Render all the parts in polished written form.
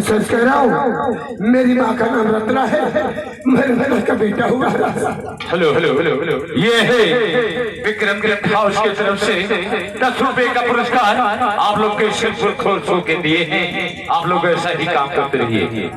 सच कह रहा हूँ, मेरी माँ का नाम रत्ना है, मेरे बेटा का बेटा हुआ। हेलो हेलो हेलो हेलो, ये है विक्रम गिफ्ट हाउस की तरफ से 10 रुपए का पुरस्कार आप लोग के शिरपुर खोर के दिए हैं। आप लोग ऐसा ही काम करते रहिए।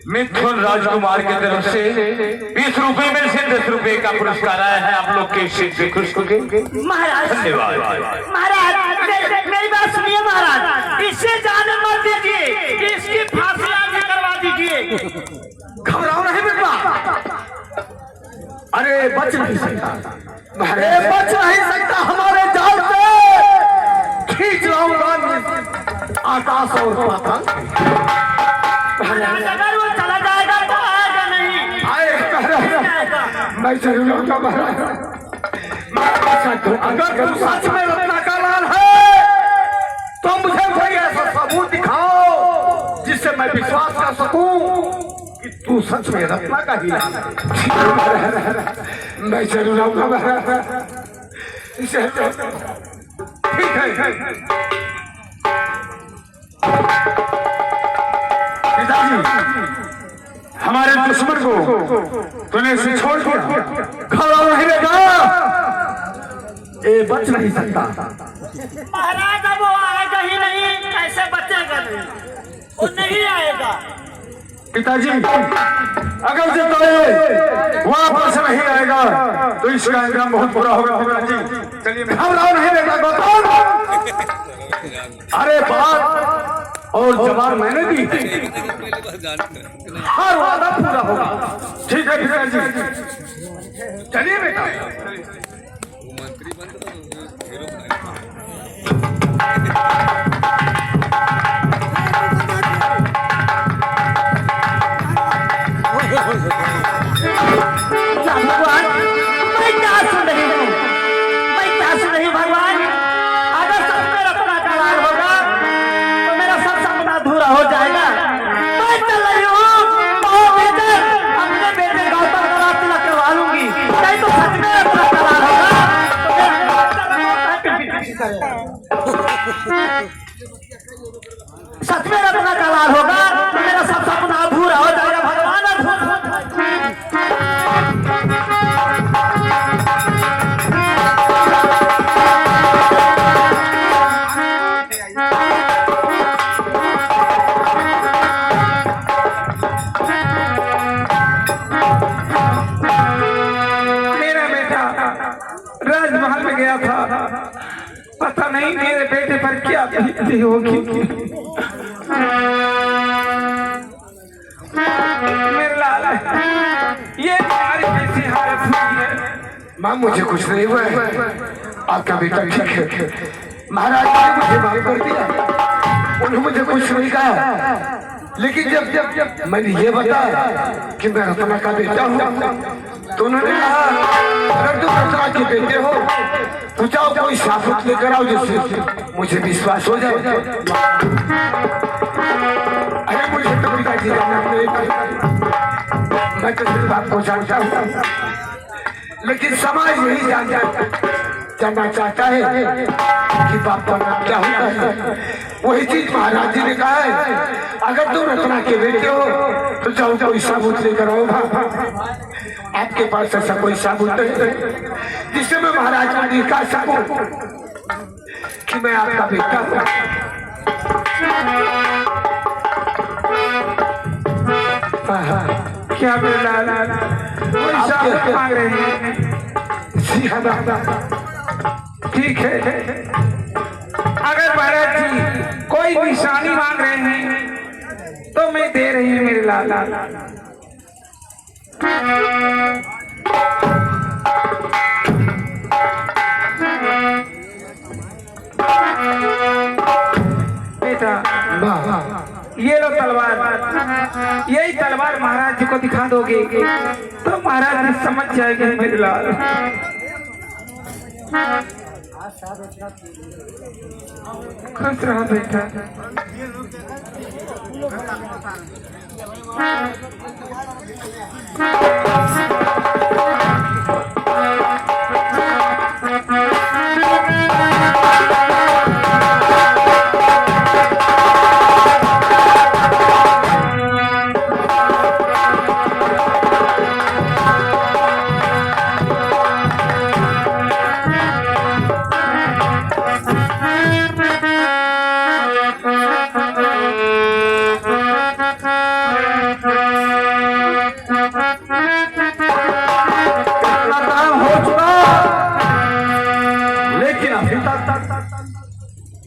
मिथुन राजकुमार की तरफ से 20 रुपए में से 10 रुपए का पुरस्कार आया है। आप लोग के सीट से खुश होंगे। महाराज धन्यवाद। महाराज मेरी बात सुनिए महाराज, इससे जाने मत दीजिए, इसकी फांसी आगे करवा दीजिए। घबराओ नहीं बेटा, अरे बच नहीं सकता, अरे बच नहीं सकता, हमारे जाल से खींच लाऊंगा आकाश और पाताल। अगर वो चला जाएगा तो आएगा नहीं, आएगा मैं जरूर आऊंगा महाराज। अगर तुम सच में रत्ना का लाल है तो मुझे कोई ऐसा सबूत दिखाओ जिससे मैं विश्वास कर सकूं कि तू सच में रत्ना का ही लाल है। मैं जरूर आऊंगा महाराज। ठीक है हमारे दुश्मन को तूने इसे छोड़ दिया, घबराओ नहीं बेटा, ये बच नहीं सकता। महाराज अब वो आएगा ही नहीं, कैसे बचेगा नहीं, वो नहीं आएगा। पिताजी अगर जब वापस नहीं आएगा तो इसका अंजाम बहुत बुरा होगा पिताजी। चलिए घबराओ नहीं बेटा गौतम, अरे बात और जवाब मैंने दी, हर वादा पूरा होगा। ठीक है पिताजी, चलिए बेटा। भगवान मैं क्या सुन रही हूँ, मैं क्या सुन रही हूँ भगवान। अगर सच में रत्ना का लाल होगा तो मेरा सब सपना अधूरा हो जाएगा। मैं चल रही हूँ अपने बेटे गौतम का तिलक करवा लूंगी, नहीं तो सच में रत्ना का लाल होगा सच में रत्ना का लाल होगा तो मेरा सब सपना अधूरा हो जाएगा। भगवान मेरा बेटा राजमहल में गया था, पता नहीं मेरे बेटे पर क्या बीती होगी। मेरे लाला ये तुम्हारी कैसी हालत हुई है? माँ मुझे कुछ नहीं हुआ है, आपका बेटा ठीक है। महाराज ने मुझे माफ कर दिया, उन्होंने मुझे कुछ नहीं कहा, लेकिन जब जब जब मैंने ये बताया कि मैं रत्ना का बेटा हूँ तो उन्होंने कहा अगर तुम रत्ना के बेटे हो तू जाओ कोई साबुत लेकर आओ जिससे मुझे विश्वास हो जाए। अरे मुझे तो पिताजी मैं तो सिर्फ आपको जानता हूँ, लेकिन समाज यही जानना चाहता है कि बाप का नाम क्या होता है। वही चीज महाराज जी ने कहा है, अगर तुम रत्ना के बेटे हो तो जाओ कोई साबुत लेकर आओ। आपके पास ऐसा कोई साबुत नहीं जिससे मैं महाराज को दिखा सकूं कि मैं आपका बेटा हूं। क्या मेरे लाल कोई साबुत मांग रहे हैं? जी हाँ दादा, ठीक है, अगर महाराज जी कोई निशानी मांग रहे हैं तो मैं दे रही हूँ मेरे लाल। बेटा ये लो तलवार, यही तलवार महाराज जी को दिखा दोगे तो महाराज जी समझ जाएंगे मेरे लाल। खुश रहो बेटा।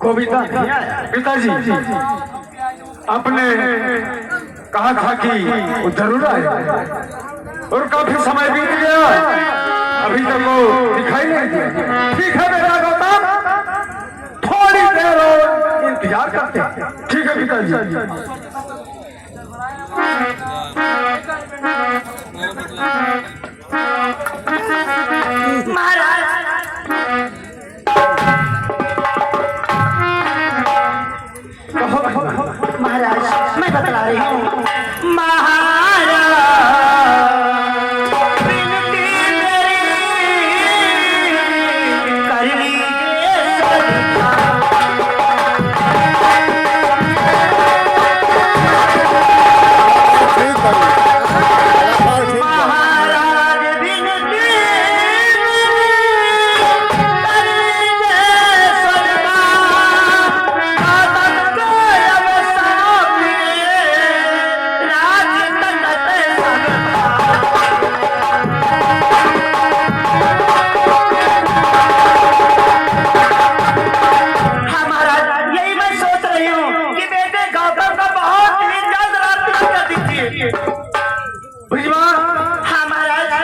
गोविंदा पिताजी आपने कहा था कि वो जरूर आएगा और काफी समय बीत गया, अभी तक वो दिखाई नहीं दिया। ठीक है बेटा गौतम, थोड़ी देर और इंतजार करते हैं। ठीक है पिताजी। महाराज मैं बतला रही हूँ। महाराज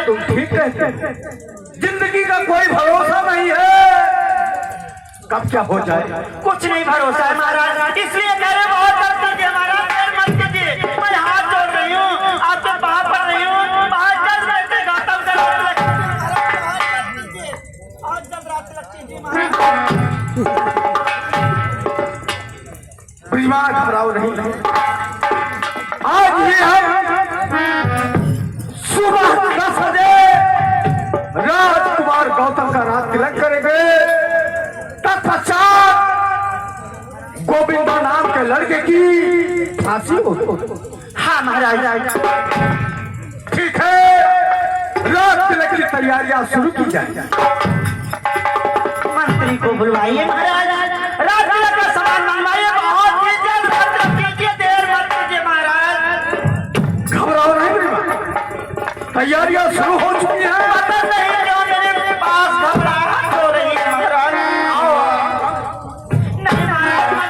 विनती कर जिंदगी का कोई भरोसा नहीं है, कब क्या हो जाए कुछ नहीं भरोसा है महाराज, इसलिए कह रहे बहुत मत कीजिए महाराज, देर मत कीजिए। मैं हाथ जोड़ रही हूँ, आपके पाँव पड़ रही हूँ। आज जल्द रहते गौतम से आज जल्द रात लगती जी महाराज। ब्रिजमान घबराओ नहीं, आज ये है सुबह 10 बजे राजकुमार गौतम का रात तिलक करेंगे। तत्पश्चात गोविंदा नाम के लड़के की फांसी होगी। हाँ महाराज। ठीक है, रात तिलक की तैयारियां शुरू की जाए। मंत्री को बुलवाइए महाराज, रात तिलक का सामान मंगवाइए, बहुत ही जल्द रात तिलक कीजिए, देर मत कीजिए महाराज। घबराओ नहीं, तैयारियां शुरू हो चुकी हैं। पता नहीं क्यों मेरे पास घबराहट हो रही है महाराज। नहीं महाराज।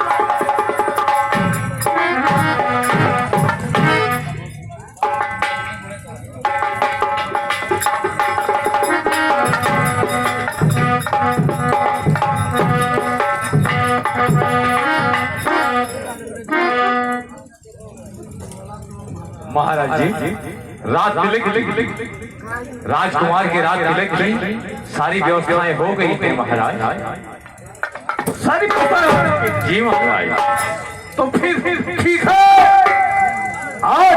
महाराज जी रात तिलक राजकुमार के राज तिलक की सारी व्यवस्थाएं हो गई थी महाराज। सारी व्यवस्था जी महाराज। तो फिर ठीक है, आज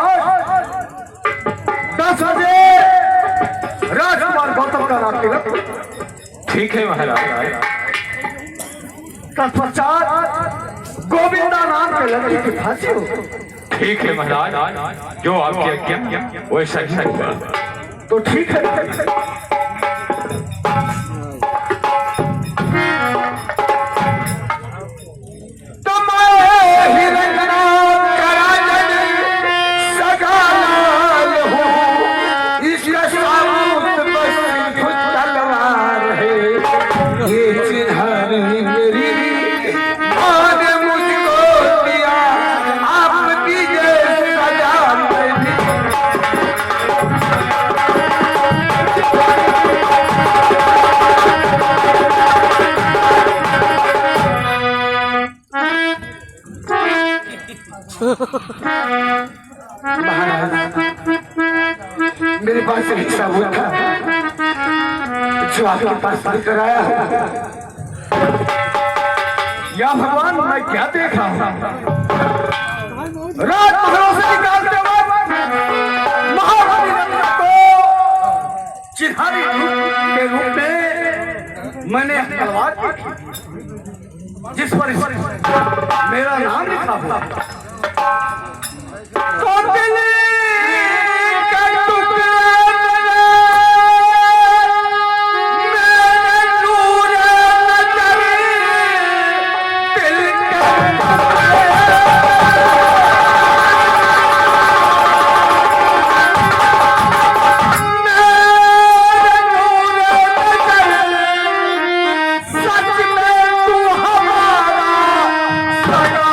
10 बजे राजकुमार गौतम का रात तिलक। ठीक है महाराज। तत्पश्चात गोविंदा नाम के लड़की की फांसी हो। ठीक है महाराज, जो आपकी आज्ञा वैसा ही होगा। तो ठीक है। मेरे पास एक सबूत था जो आपके पास लेकर आया। या भगवान, मैं क्या देख रहा हूं? रात महलों से निकालते वक्त महारानी रत्ना को चिन्हारी के रूप में मैंने तलवार देखी, जिस पर मेरा नाम लिखा हुआ। तो दिल का टुकड़ा मेरे नूर नजर, दिल का सच में तू हमारा सगा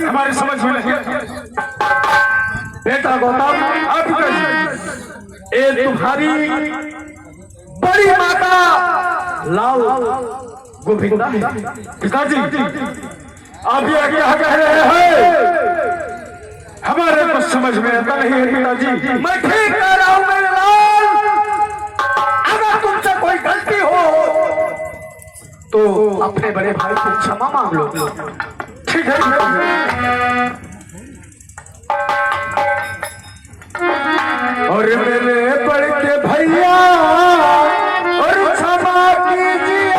हमारी समझ में नहीं। बेटा गौतम, आप ये तुम्हारी बड़ी माता लाल गोविंदा है। पिताजी, आप ये क्या कह रहे हैं? हमारे कुछ समझ में आता नहीं है पिताजी। मैं ठीक कह रहा हूं मेरे लाल। अगर तुमसे कोई गलती हो तो अपने बड़े भाई से क्षमा मांग लो। ठीक है। और मेरे बड़े भैया और क्षमा कीजिए।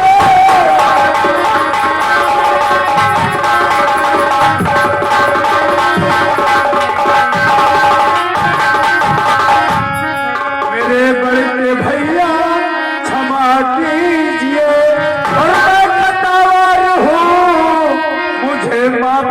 मेरे बड़े भैया क्षमा कीजिए, और मैं खतावार हूँ, मुझे माफ।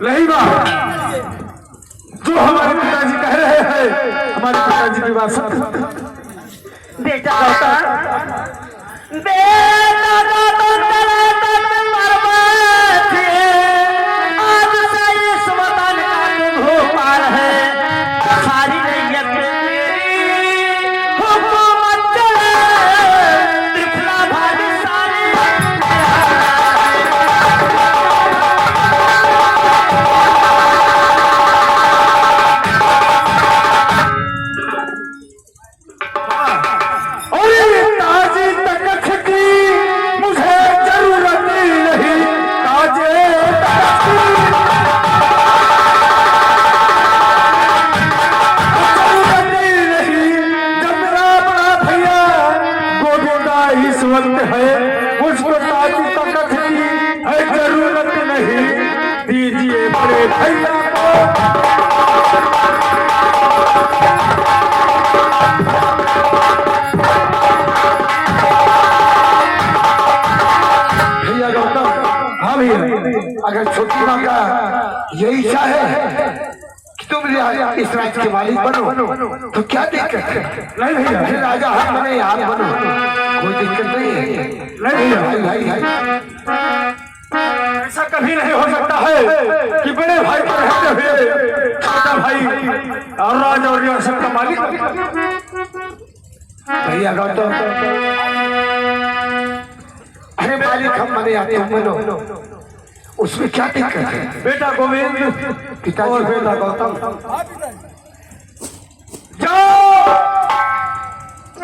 नहीं बा, जो हमारे पिताजी कह रहे हैं हमारे पिताजी की बात सत्य। बेटा गौतम, बेटा गौतम तेरे तन पर्वत थे, आज से इस वतन का तुम भूपाल है, सारी नैयत तेरी हुकूमत चले, त्रिफला भाग्यशाली अगर छोटी माँ का यही इच्छा है कि तुम इस राज्य के मालिक बनो तो क्या दिक्कत है? नहीं भैया, राजा हाथ बने आप बनो, कोई दिक्कत नहीं है। नहीं भैया, ऐसा कभी नहीं हो सकता है कि बड़े भाई को रहते हुए छोटा भाई और राजा और रियासत का मालिक। भैया गौतम, अरे मालिक हम बने आते हम बनो, उसमें क्या दिक्कत है? बेटा गोविंद पिताजी और बेटा गौतम जाओ,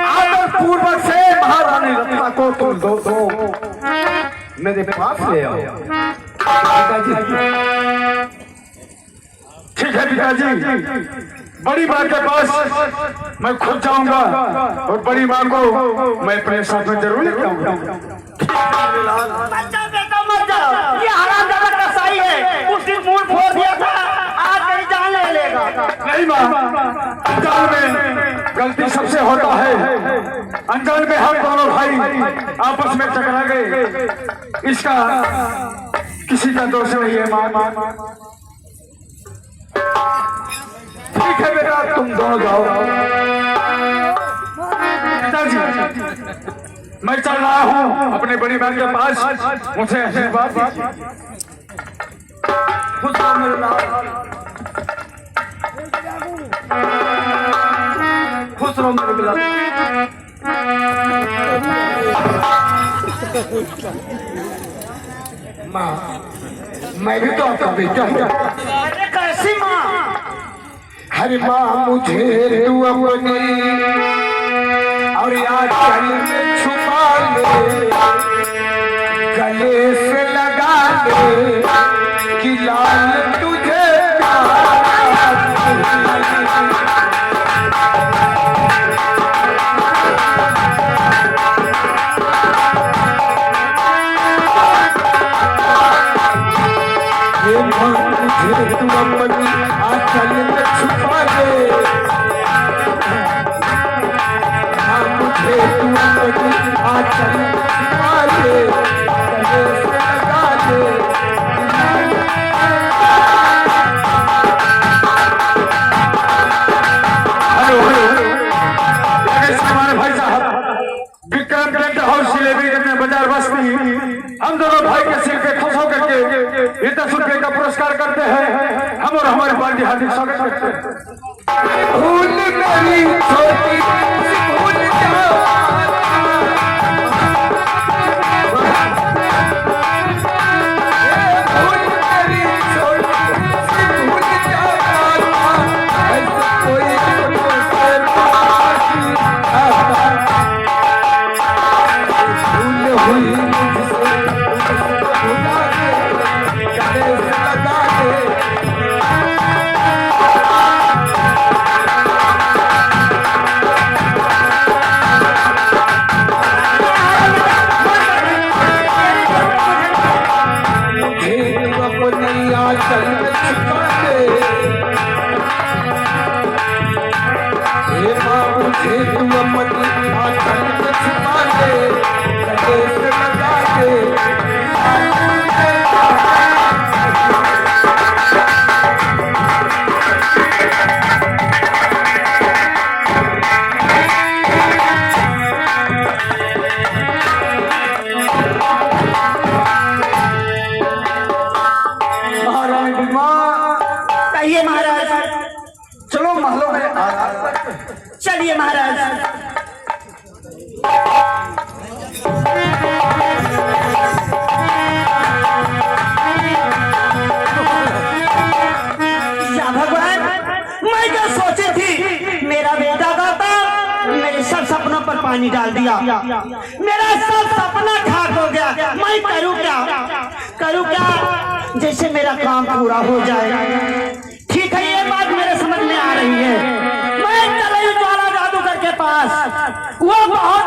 आदर पूर्वक से महारानी रत्ना को तुम दो मेरे पास ले आओ। पिताजी ठीक है पिताजी, बड़ी माँ के पास मैं खुद जाऊंगा और बड़ी माँ को मैं अपने साथ में जरूर लेके आऊंगा। ये हरामजादा कसाई है, उस दिन मुंह फोड़ दिया था, आज मेरी जान ले लेगा। नहीं माँ, अनजान में गलती सबसे होता है, अनजान में हम दोनों भाई आपस में टकरा गए, इसका किसी का दोष नहीं है माँ। ठीक है बेटा, तुम दोनों जाओ। पिताजी मैं चल रहा हूँ अपने बड़ी बहन के पास, मुझे आशीर्वाद खुश रहो मेरे लाल, खुश रहो मेरे लाल। माँ, मैं भी तो आपका बेटा हूँ। अरे कैसी माँ? हरे माँ मुझे तू अपनी और याद में छुपा ले, गले से लगा ले कि लाल तुझे मुझे तू अपनी आंचल में छुपा ले, मुझे तू अपनी आंचल में छुपा ले, गले से लगा ले। हेलो हमारे भाई साहब विक्रम टेंट हाउस जिलेबी करने बाजार बस्ती, हम दोनों भाई के सिर पे खुश होकर के ये 10 रुपए का पुरस्कार करते हैं। हम और हमारे पार्टी हार्दिक स्वागत करते हैं। भूल मेरी छोटी भूल जाओ, भूल मेरी छोटी भूल जाओ, ऐसा कोई भूल हुई मुझसे, भुला दे, गले से लगा दे। चलिए महाराज। या भगवान, मैं क्या सोची थी, मेरा बेटा गौतम मेरे सब सपनों पर पानी डाल दिया, मेरा सब सपना खाक हो गया। मैं करूं क्या जैसे मेरा काम पूरा हो जाए। ठीक है, ये बात मेरे समझ में आ रही है। मैं चली ज्वाला जादूगर के पास, वो बहुत